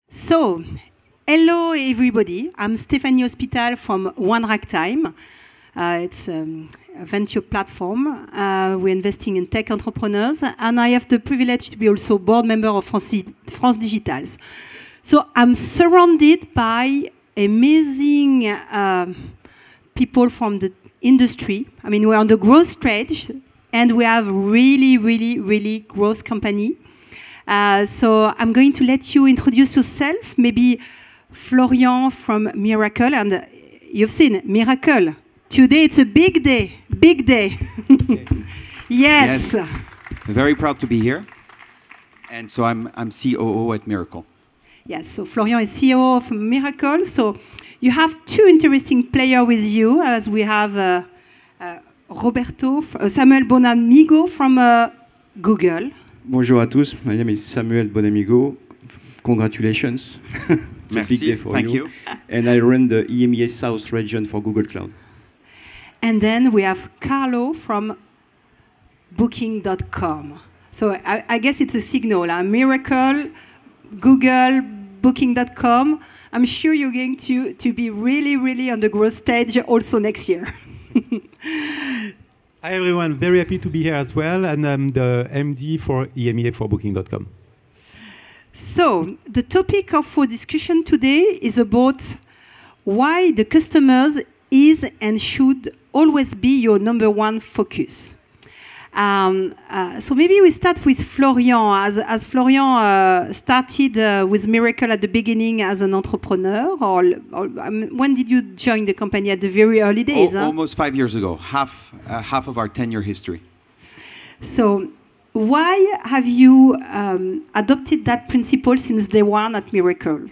So, hello everybody. I'm Stéphanie Hospital from One Rack Time. It's a venture platform. We're investing in tech entrepreneurs, and I have the privilege to be also board member of France Digitals. So I'm surrounded by amazing people from the industry. I mean, we're on the growth stage, and we have really growth company. So I'm going to let you introduce yourself. Maybe Florian from Mirakl, and you've seen Mirakl. Today it's a big day, big day. Yes. Very proud to be here. And so I'm COO at Mirakl. Yes, so Florian is CEO of Mirakl. So you have two interesting players with you, as we have Samuel Bonamigo from Google. Bonjour à tous, my name is Samuel Bonamigo. Congratulations. It's Merci. a big day for Thank you. And I run the EMEA South region for Google Cloud. And then we have Carlo from Booking.com. So I guess it's a signal. Mirakl, Google, Booking.com. I'm sure you're going to be really on the growth stage also next year. Hi everyone, very happy to be here as well, and I'm the MD for EMEA for Booking.com. So the topic of our discussion today is about why the customers is and should always be your number one focus. So maybe we start with Florian, as Florian started with Mirakl at the beginning as an entrepreneur, or when did you join the company? At the very early days? Almost 5 years ago, half of our 10-year history. So why have you adopted that principle since day one at Mirakl?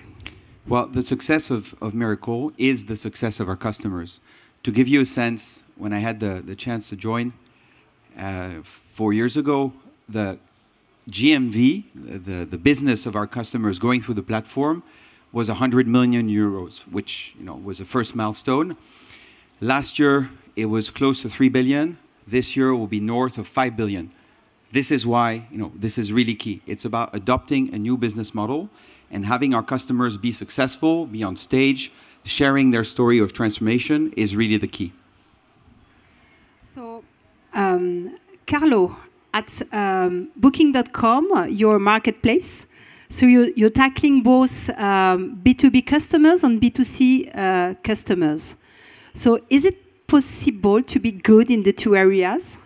Well, the success of Mirakl is the success of our customers. To give you a sense, when I had the chance to join 4 years ago, the GMV, the business of our customers going through the platform, was 100 million euros, which was a first milestone. Last year, it was close to 3 billion. This year, it will be north of 5 billion. This is why this is really key. It's about adopting a new business model and having our customers be successful, be on stage, sharing their story of transformation is really the key. So, Carlo, at Booking.com, you're a marketplace. So you're tackling both B2B customers and B2C customers. So is it possible to be good in the two areas?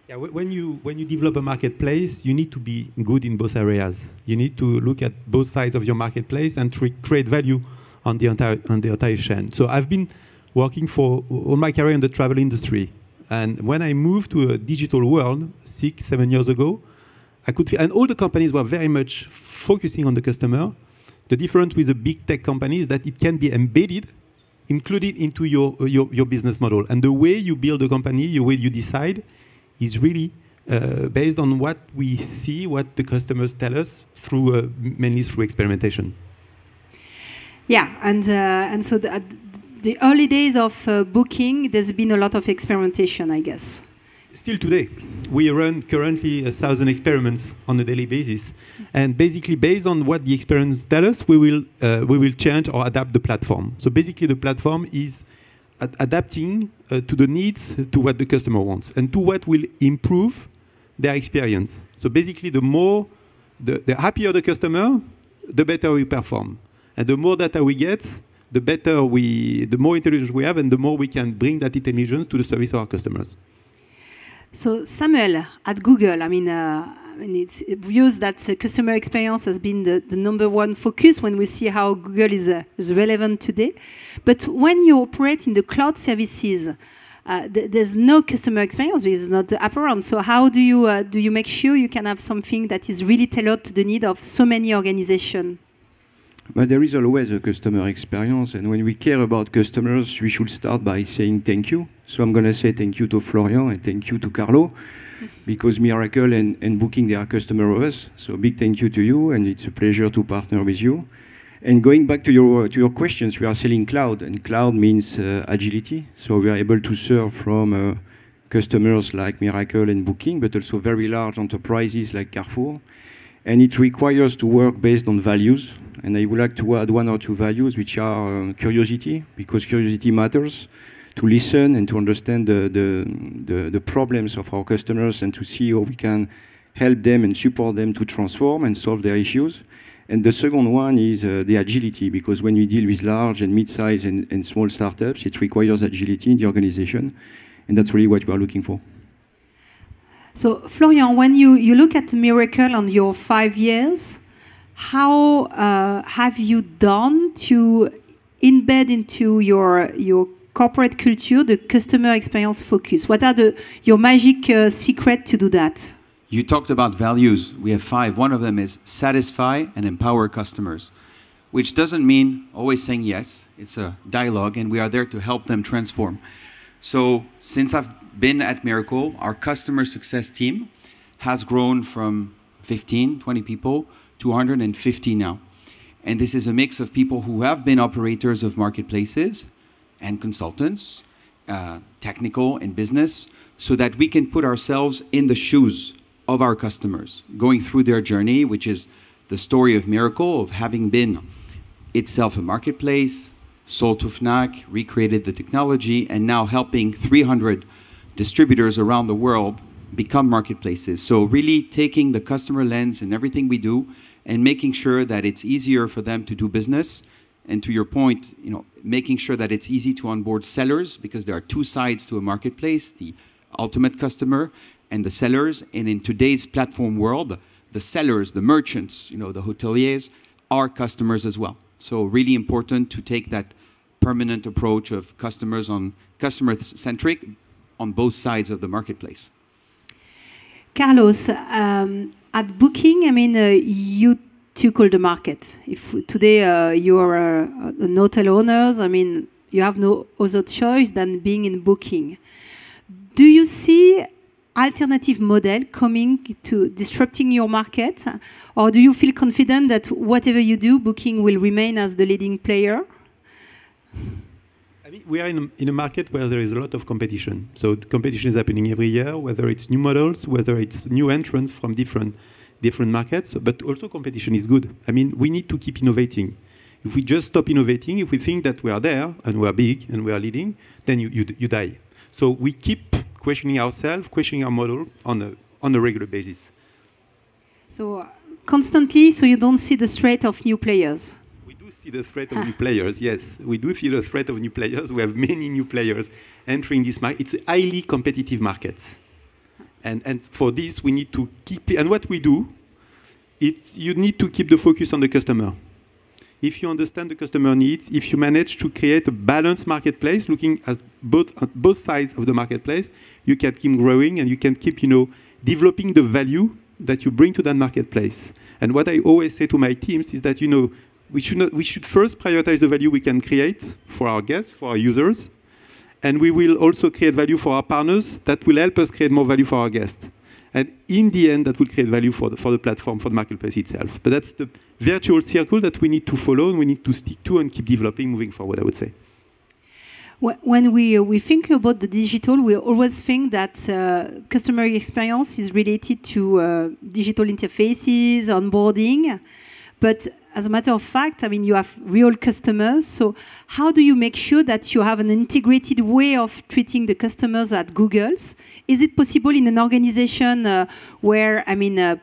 Yeah, when you develop a marketplace, you need to be good in both areas. You need to look at both sides of your marketplace and create value on the entire chain. So I've been working for all my career in the travel industry. And when I moved to a digital world 6-7 years ago, I could feel, and all the companies were very much focusing on the customer. The difference with the big tech companies is that it can be embedded, included into your business model. And the way you build a company, the way you decide, is really based on what we see, what the customers tell us, through mainly through experimentation. Yeah, and so the early days of Booking, there's been a lot of experimentation, I guess. Still today, we run currently 1,000 experiments on a daily basis, and basically based on what the experiments tell us, we will change or adapt the platform. So basically, the platform is adapting to the needs, to what the customer wants, and to what will improve their experience. So basically, the happier the customer, the better we perform, and the more data we get, the more intelligence we have, and the more we can bring that intelligence to the service of our customers. So Samuel, at Google, I mean it's obvious that customer experience has been the number one focus when we see how Google is relevant today. But when you operate in the cloud services, there's no customer experience. This is not apparent. So how do you make sure you can have something that is really tailored to the need of so many organizations? But there is always a customer experience, and when we care about customers, we should start by saying thank you. So I'm going to say thank you to Florian and thank you to Carlo, because Mirakl and Booking, they are customers of us. So big thank you to you, and it's a pleasure to partner with you. And going back to your questions, we are selling cloud, and cloud means agility. So we are able to serve from customers like Mirakl and Booking, but also very large enterprises like Carrefour. And it requires to work based on values. And I would like to add one or two values, which are curiosity, because curiosity matters, to listen and to understand the problems of our customers and to see how we can help them and support them to transform and solve their issues. And the second one is the agility, because when we deal with large and mid-size and small startups, it requires agility in the organization, and that's really what we are looking for. So, Florian, when you look at Miracle on your 5 years, how have you done to embed into your corporate culture the customer experience focus? What are your magic secret to do that? You talked about values. We have 5. One of them is satisfy and empower customers, which doesn't mean always saying yes. It's a dialogue, and we are there to help them transform. So since I've been at Miracle, our customer success team has grown from 15, 20 people to 150 now. And this is a mix of people who have been operators of marketplaces and consultants, technical and business, so that we can put ourselves in the shoes of our customers, going through their journey, which is the story of Miracle, of having been itself a marketplace, sold to Fnac, recreated the technology, and now helping 300 distributors around the world become marketplaces. So really taking the customer lens in everything we do and making sure that it's easier for them to do business. And to your point, making sure that it's easy to onboard sellers, because there are 2 sides to a marketplace, the ultimate customer and the sellers. And in today's platform world, the sellers, the merchants, the hoteliers are customers as well. So really important to take that permanent approach of customer-centric on both sides of the marketplace. Carlos, at Booking, you took all the market. If today you are an hotel owner, you have no other choice than being in Booking. Do you see alternative model coming to disrupting your market, or do you feel confident that whatever you do, Booking will remain as the leading player? We are in a market where there is a lot of competition. So the competition is happening every year, whether it's new models, whether it's new entrants from different markets, but also competition is good. We need to keep innovating. If we just stop innovating, if we think that we are there and we are big and we are leading, then you die. So we keep questioning ourselves, questioning our model on a regular basis. So constantly, so you don't see the threat of new players? We do see the threat of new players, yes. We do feel the threat of new players. We have many new players entering this market. It's a highly competitive market. And for this, we need to keep it. And what we do, you need to keep the focus on the customer. If you understand the customer needs, if you manage to create a balanced marketplace, looking at both sides of the marketplace, you can keep growing and you can keep, developing the value that you bring to that marketplace. And what I always say to my teams is that, we should first prioritize the value we can create for our guests, for our users, and we will also create value for our partners that will help us create more value for our guests. And in the end, that will create value for the platform, for the marketplace itself. But that's the virtual circle that we need to follow and we need to stick to and keep developing moving forward, I would say. When we think about the digital, we always think that customer experience is related to digital interfaces, onboarding. But as a matter of fact, you have real customers. So how do you make sure that you have an integrated way of treating the customers at Google's? Is it possible in an organization where,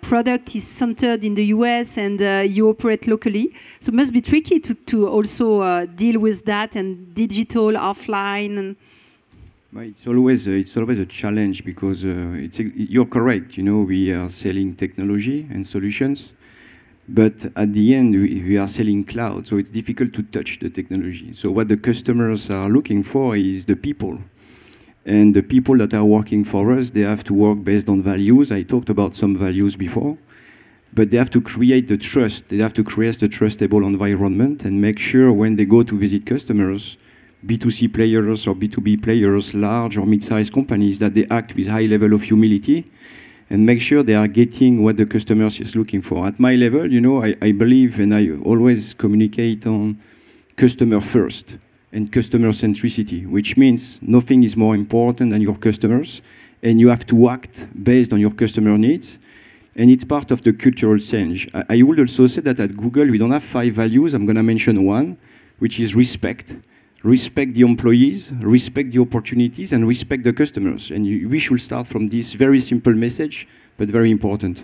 product is centered in the US and you operate locally? So it must be tricky to also deal with that and digital, offline. It's always a challenge because you're correct. We are selling technology and solutions. But at the end, we are selling cloud, so it's difficult to touch the technology. So what the customers are looking for is the people. And the people that are working for us, they have to work based on values. I talked about some values before. But they have to create the trust. They have to create a trustable environment and make sure when they go to visit customers, B2C players or B2B players, large or mid-sized companies, that they act with high level of humility and make sure they are getting what the customer is looking for. At my level, I believe and I always communicate on customer first and customer centricity, which means nothing is more important than your customers, and you have to act based on your customer needs. And it's part of the cultural change. I would also say that at Google, we don't have 5 values. I'm going to mention one, which is respect. Respect the employees, respect the opportunities, and respect the customers. And we should start from this very simple message, but very important.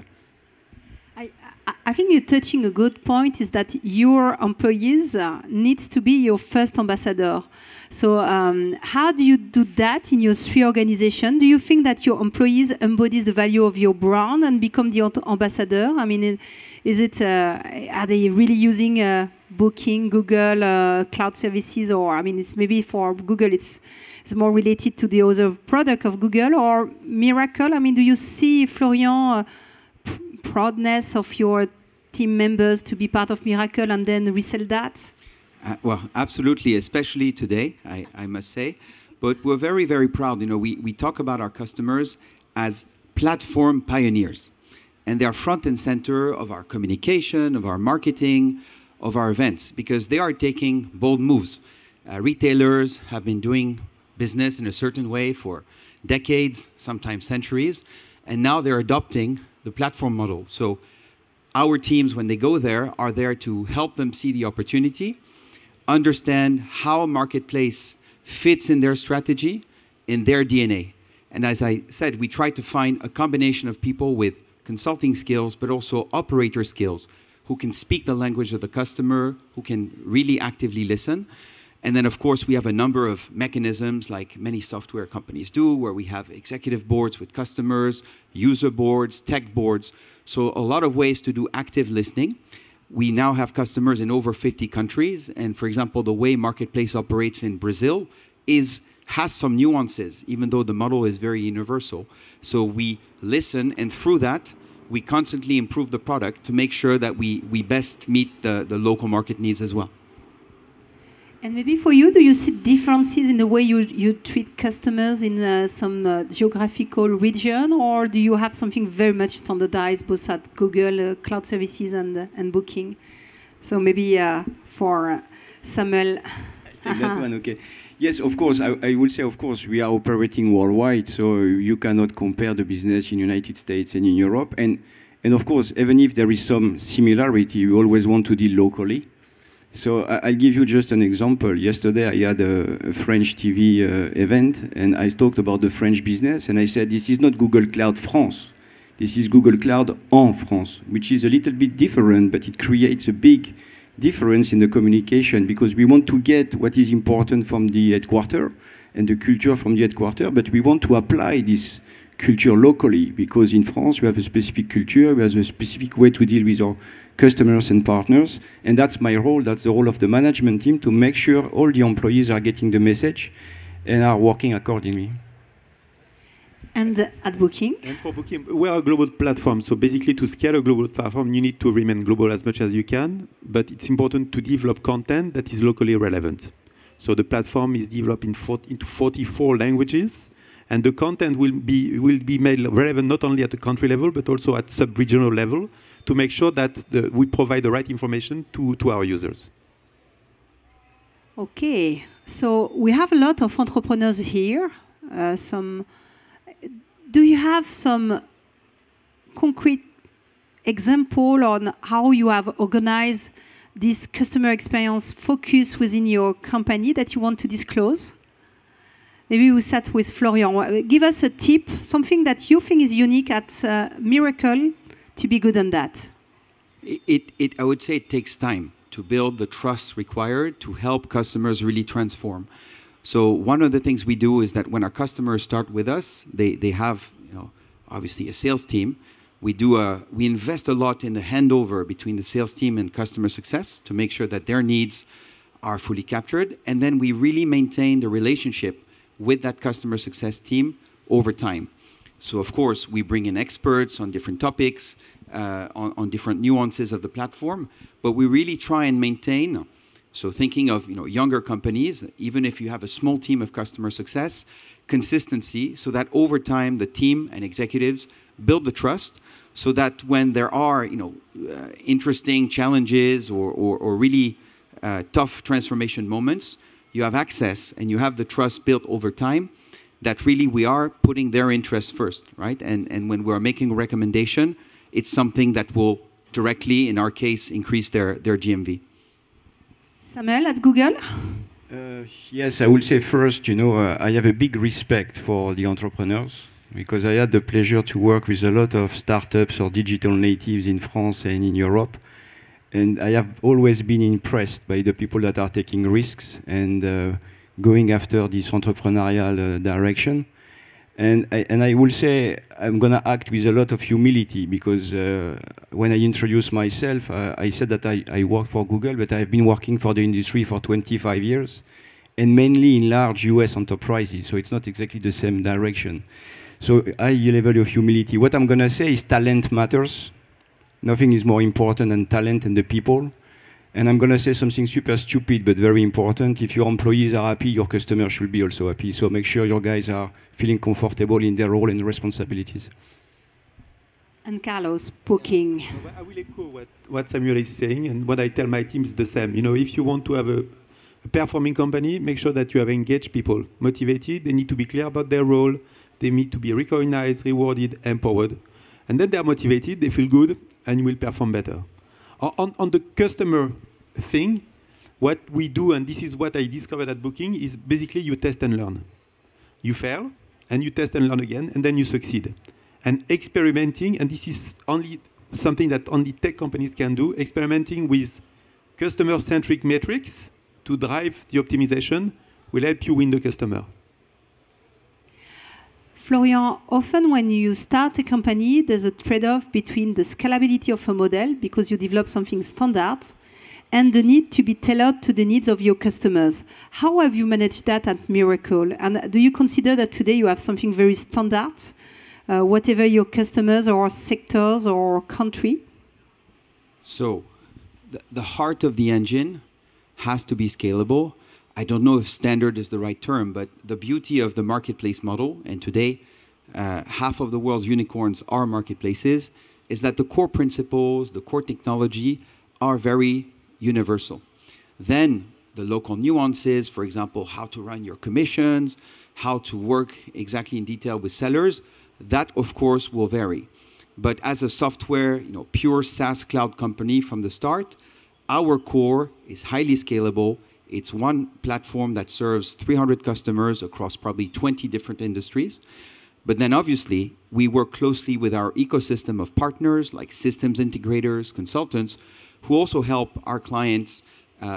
I think you're touching a good point, is that your employees needs to be your first ambassador. So how do you do that in your 3 organizations? Do you think that your employees embodies the value of your brand and become the ambassador? I mean, is it, are they really using Booking, Google, cloud services? Or, I mean, it's maybe for Google, it's more related to the other product of Google, or Miracle? I mean, do you see, Florian, proudness of your team members to be part of Miracle and then resell that? Well, absolutely, especially today, I must say. But we're very, very proud. You know, we talk about our customers as platform pioneers. And they are front and center of our communication, of our marketing, of our events, because they are taking bold moves. Retailers have been doing business in a certain way for decades, sometimes centuries, and now they're adopting the platform model. So our teams, when they go there, are there to help them see the opportunity, understand how a marketplace fits in their strategy, in their DNA. And as I said, we try to find a combination of people with consulting skills, but also operator skills, who can speak the language of the customer, who can really actively listen. And then, of course, we have a number of mechanisms, like many software companies do, where we have executive boards with customers, user boards, tech boards. So a lot of ways to do active listening. We now have customers in over 50 countries. And for example, the way Marketplace operates in Brazil has some nuances, even though the model is very universal. So we listen, and through that, we constantly improve the product to make sure that we best meet the local market needs as well. And maybe for you, do you see differences in the way you treat customers in some geographical region, or do you have something very much standardized both at Google, cloud services and Booking? So maybe for Samuel. I'll take that one, okay. Yes, of course, I will say, of course, we are operating worldwide, so you cannot compare the business in the United States and in Europe. And of course, even if there is some similarity, you always want to deal locally. So I'll give you just an example. Yesterday, I had a French TV event, and I talked about the French business, and I said, this is not Google Cloud France. This is Google Cloud en France, which is a little bit different, but it creates a big difference in the communication, because we want to get what is important from the headquarters and the culture from the headquarters, but we want to apply this culture locally, because in France we have a specific culture, we have a specific way to deal with our customers and partners, and that's my role, that's the role of the management team, to make sure all the employees are getting the message and are working accordingly. And at Booking? And for Booking, we're a global platform. So basically, to scale a global platform, you need to remain global as much as you can. But it's important to develop content that is locally relevant. So the platform is developed into 44 languages. And the content will be made relevant not only at the country level, but also at sub-regional level, to make sure that we provide the right information to our users. Okay. So we have a lot of entrepreneurs here. Do you have some concrete example on how you have organized this customer experience focus within your company that you want to disclose? Maybe we start with Florian. Give us a tip, something that you think is unique at Miracle to be good on that. I would say it takes time to build the trust required to help customers really transform. So one of the things we do is that when our customers start with us, they have, obviously a sales team. We invest a lot in the handover between the sales team and customer success to make sure that their needs are fully captured. And then we really maintain the relationship with that customer success team over time. So of course, we bring in experts on different topics, on different nuances of the platform, but we really try and maintain. So thinking of younger companies, even if you have a small team of customer success, consistency, so that over time the team and executives build the trust, so that when there are interesting challenges or really tough transformation moments, you have access and you have the trust built over time that really we are putting their interests first, right? And when we're making a recommendation, it's something that will directly, in our case, increase their GMV. Samuel at Google? Yes, I will say first, I have a big respect for the entrepreneurs because I had the pleasure to work with a lot of startups or digital natives in France and in Europe. And I have always been impressed by the people that are taking risks and going after this entrepreneurial direction. And I will say I'm going to act with a lot of humility because when I introduced myself, I said that I work for Google, but I've been working for the industry for 25 years, and mainly in large US enterprises, so it's not exactly the same direction. So high level of humility. What I'm going to say is talent matters. Nothing is more important than talent and the people. And I'm going to say something super stupid, but very important. If your employees are happy, your customers should be also happy. So make sure your guys are feeling comfortable in their role and responsibilities. And Carlos, Booking. I will echo what Samuel is saying, and what I tell my team is the same. If you want to have a performing company, make sure that you have engaged people, motivated. They need to be clear about their role. They need to be recognized, rewarded, empowered. And then they are motivated, they feel good, and you will perform better. On the customer thing, what we do, and this is what I discovered at Booking, is basically you test and learn. You fail, and you test and learn again, and then you succeed. And experimenting, and this is only something that only tech companies can do, experimenting with customer-centric metrics to drive the optimization will help you win the customer. Florian, often when you start a company, there's a trade-off between the scalability of a model, because you develop something standard, and the need to be tailored to the needs of your customers. How have you managed that at Mirakl? And do you consider that today you have something very standard, whatever your customers or sectors or country? So the heart of the engine has to be scalable. I don't know if standard is the right term, but the beauty of the marketplace model, and today half of the world's unicorns are marketplaces, is that the core principles, the core technology are very universal. Then the local nuances, for example, how to run your commissions, how to work exactly in detail with sellers, that of course will vary. But as a software, pure SaaS cloud company from the start, our core is highly scalable. It's one platform that serves 300 customers across probably 20 different industries. But then obviously, we work closely with our ecosystem of partners like systems integrators, consultants, who also help our clients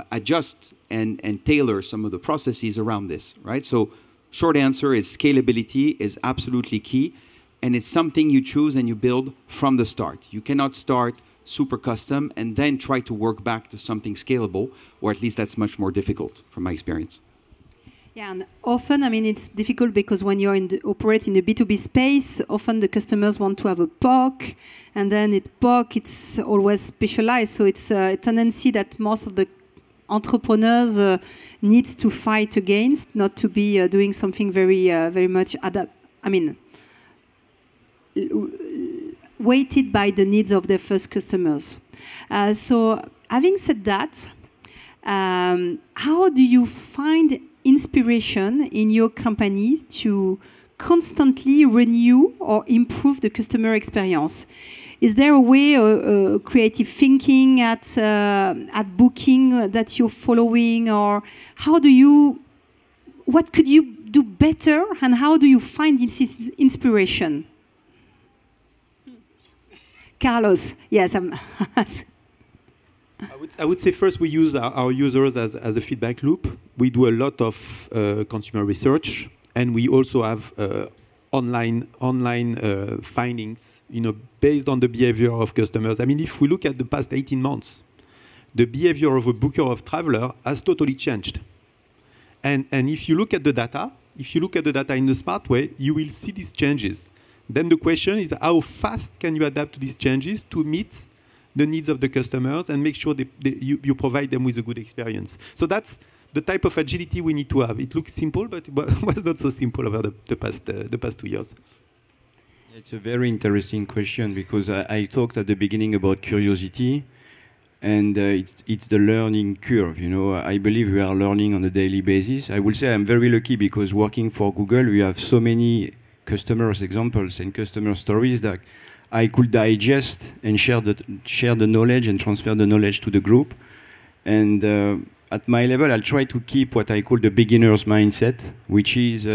adjust and tailor some of the processes around this, right? So short answer is scalability is absolutely key. And it's something you choose and you build from the start. You cannot start super custom and then try to work back to something scalable, or at least that's much more difficult from my experience. Yeah, and often, it's difficult because when you operate in the B2B space, often the customers want to have a POC, and then it's always specialized. So it's a tendency that most of the entrepreneurs need to fight against, not to be doing something very much weighted by the needs of their first customers. So having said that, how do you find inspiration in your company to constantly renew or improve the customer experience? Is there a way, creative thinking at Booking that you're following, or what could you do better, and how do you find this inspiration? Carlos, yes. I would say first we use our users as a feedback loop. We do a lot of consumer research, and we also have online findings, based on the behavior of customers. If we look at the past 18 months, the behavior of a booker of traveler has totally changed. And if you look at the data, in a smart way, you will see these changes. Then the question is, how fast can you adapt to these changes to meet the needs of the customers and make sure you provide them with a good experience? So that's the type of agility we need to have. It looks simple, but it was not so simple over the past 2 years. It's a very interesting question because I talked at the beginning about curiosity, and it's the learning curve. I believe we are learning on a daily basis. I will say I'm very lucky because working for Google, we have so many customers examples and customer stories that I could digest and share the knowledge and transfer the knowledge to the group. And at my level, I'll try to keep what I call the beginner's mindset, which is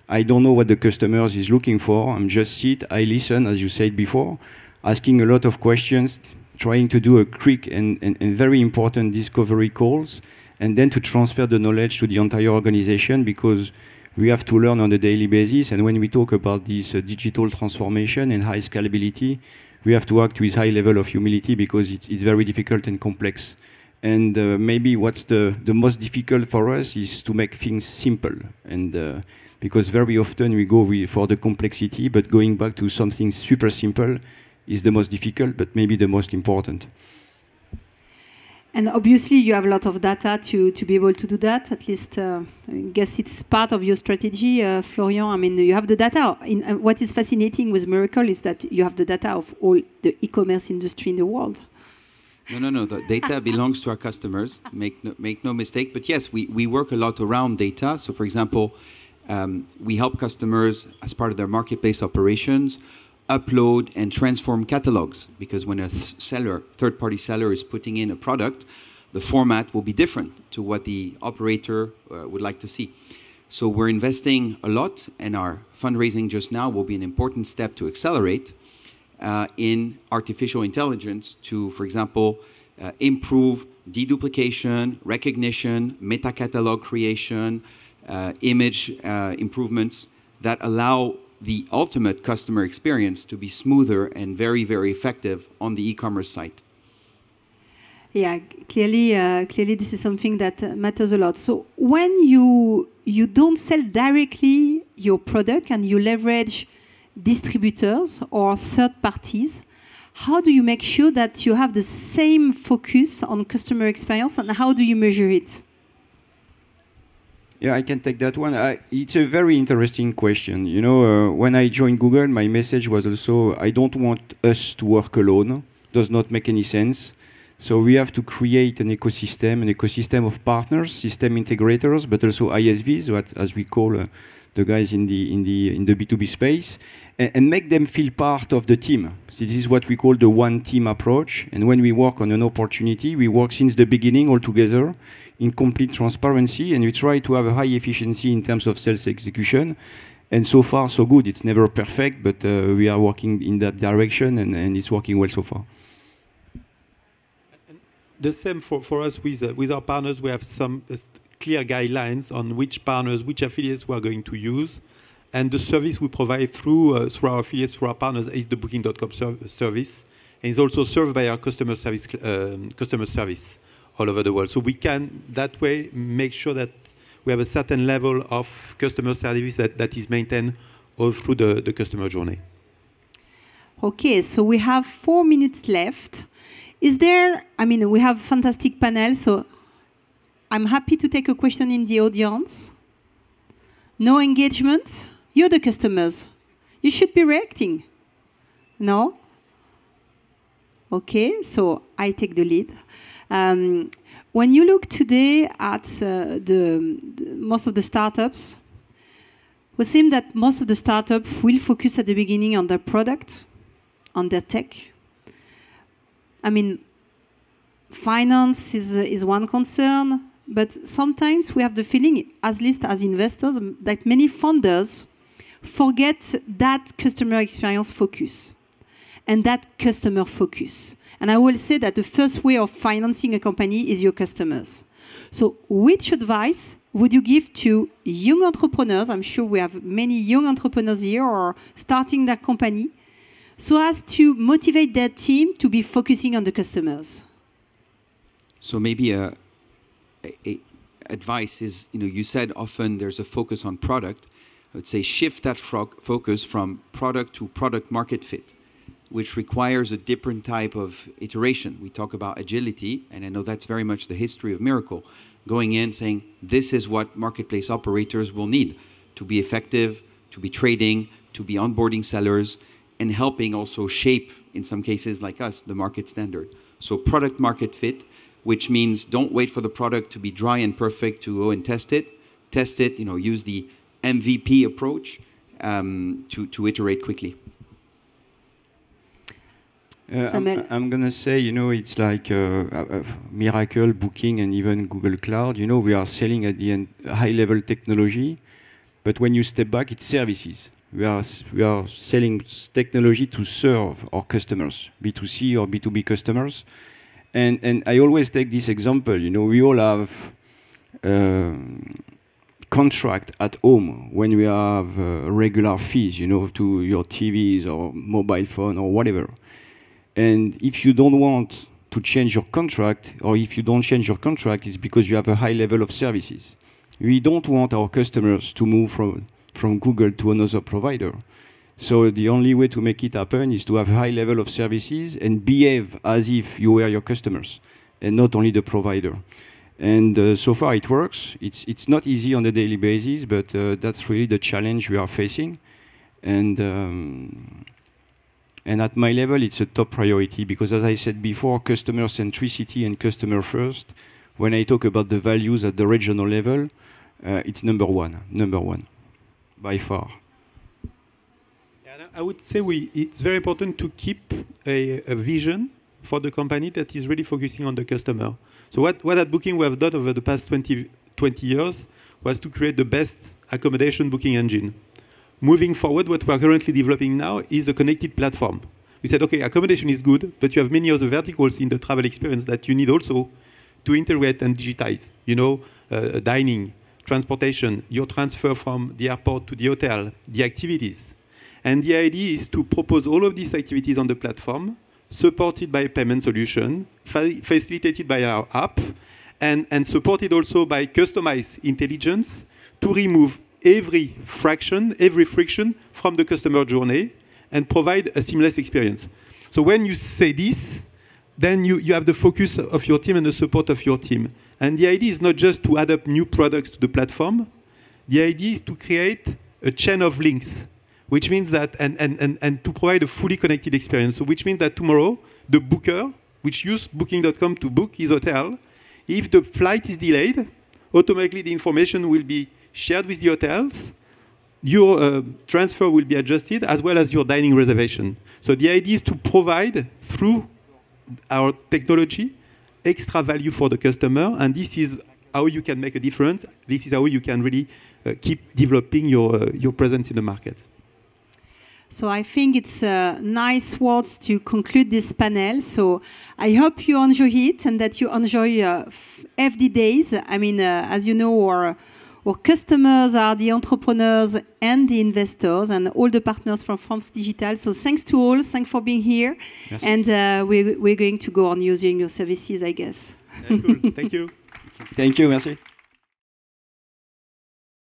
I don't know what the customer is looking for. I'm just sit, I listen, as you said before, asking a lot of questions, trying to do a quick and very important discovery calls, and then to transfer the knowledge to the entire organization, because we have to learn on a daily basis. And when we talk about this digital transformation and high scalability, we have to act with high level of humility, because it's very difficult and complex. And maybe what's the most difficult for us is to make things simple. And because very often we go for the complexity, but going back to something super simple is the most difficult, but maybe the most important. And obviously, you have a lot of data to be able to do that. At least, I guess it's part of your strategy, Florian. I mean, you have the data. What is fascinating with Miracle is that you have the data of all the e-commerce industry in the world. No. The data belongs to our customers. Make no mistake. But yes, we work a lot around data. So, for example, we help customers as part of their marketplace operations upload and transform catalogs, because when a third-party seller is putting in a product, the format will be different to what the operator would like to see. So we're investing a lot, and our fundraising just now will be an important step to accelerate in artificial intelligence to, for example, improve deduplication, recognition, meta-catalog creation, image improvements that allow the ultimate customer experience to be smoother and very, very effective on the e-commerce site. Yeah, clearly this is something that matters a lot. So when you don't sell directly your product and you leverage distributors or third parties, how do you make sure that you have the same focus on customer experience, and how do you measure it? Yeah, I can take that one. It's a very interesting question. You know, when I joined Google, my message was also, I don't want us to work alone. Does not make any sense. So we have to create an ecosystem of partners, system integrators, but also ISVs, as we call the guys in the B2B space, and make them feel part of the team. So this is what we call the one team approach. And when we work on an opportunity, we work since the beginning all together in complete transparency, and we try to have a high efficiency in terms of sales execution. And so far, so good. It's never perfect, but we are working in that direction, and it's working well so far. The same for us with our partners. We have some clear guidelines on which partners, which affiliates we are going to use. And the service we provide through our affiliates, through our partners, is the Booking.com service. And it's also served by our customer service all over the world. So we can, that way, make sure that we have a certain level of customer service that is maintained all through the customer journey. Okay, so we have 4 minutes left. Is there, I mean, we have a fantastic panel, so I'm happy to take a question in the audience. No engagement? You're the customers. You should be reacting. No? Okay, so I take the lead. When you look today at most of the startups, it seems that most of the startups will focus at the beginning on their product, on their tech. I mean, finance is one concern, but sometimes we have the feeling, at least as investors, that many founders forget that customer experience focus and that customer focus. And I will say that the first way of financing a company is your customers. So which advice would you give to young entrepreneurs? I'm sure we have many young entrepreneurs here or starting their company, so as to motivate their team to be focusing on the customers. So maybe advice is, you said often there's a focus on product. I would say shift that focus from product to product market fit, which requires a different type of iteration. We talk about agility, and I know that's very much the history of Miracle. Going in saying, this is what marketplace operators will need to be effective, to be trading, to be onboarding sellers, and helping also shape, in some cases like us, the market standard. So product market fit, which means don't wait for the product to be dry and perfect to go and test it. Test it, use the MVP approach to iterate quickly. Samuel? I'm going to say, it's like Miracle, Booking, and even Google Cloud. We are selling at the end high-level technology, but when you step back, it's services. We are selling technology to serve our customers, B2C or B2B customers. And I always take this example. We all have contract at home when we have regular fees, to your TVs or mobile phone or whatever. And if you don't want to change your contract, or if you don't change your contract, it's because you have a high level of services. We don't want our customers to move from Google to another provider. So the only way to make it happen is to have a high level of services and behave as if you were your customers and not only the provider. And so far it works. It's not easy on a daily basis, but that's really the challenge we are facing. And at my level, it's a top priority because, as I said before, customer centricity and customer first, when I talk about the values at the regional level, it's number one, by far. Yeah, I would say it's very important to keep a vision for the company that is really focusing on the customer. So what at Booking we have done over the past 20 years was to create the best accommodation booking engine. Moving forward, what we are currently developing now is a connected platform. We said, okay, accommodation is good, but you have many other verticals in the travel experience that you need also to integrate and digitize. Dining, transportation, your transfer from the airport to the hotel, the activities. And the idea is to propose all of these activities on the platform, supported by a payment solution, facilitated by our app, and supported also by customized intelligence to remove every friction from the customer journey and provide a seamless experience. So when you say this, then you have the focus of your team and the support of your team. And the idea is not just to add up new products to the platform. The idea is to create a chain of links, which means that, and to provide a fully connected experience. So which means that tomorrow, the booker, which used Booking.com to book his hotel, if the flight is delayed, automatically the information will be shared with the hotels, your transfer will be adjusted, as well as your dining reservation. So the idea is to provide, through our technology, extra value for the customer, and this is how you can make a difference. This is how you can really keep developing your presence in the market. So I think it's nice words to conclude this panel. So I hope you enjoy it and that you enjoy FD Days. I mean, as you know, our customers are the entrepreneurs and the investors and all the partners from France Digital. So thanks to all. Thanks for being here. Merci. And we're going to go on using your services, I guess. Yeah, cool. Thank you. Thank you. Merci.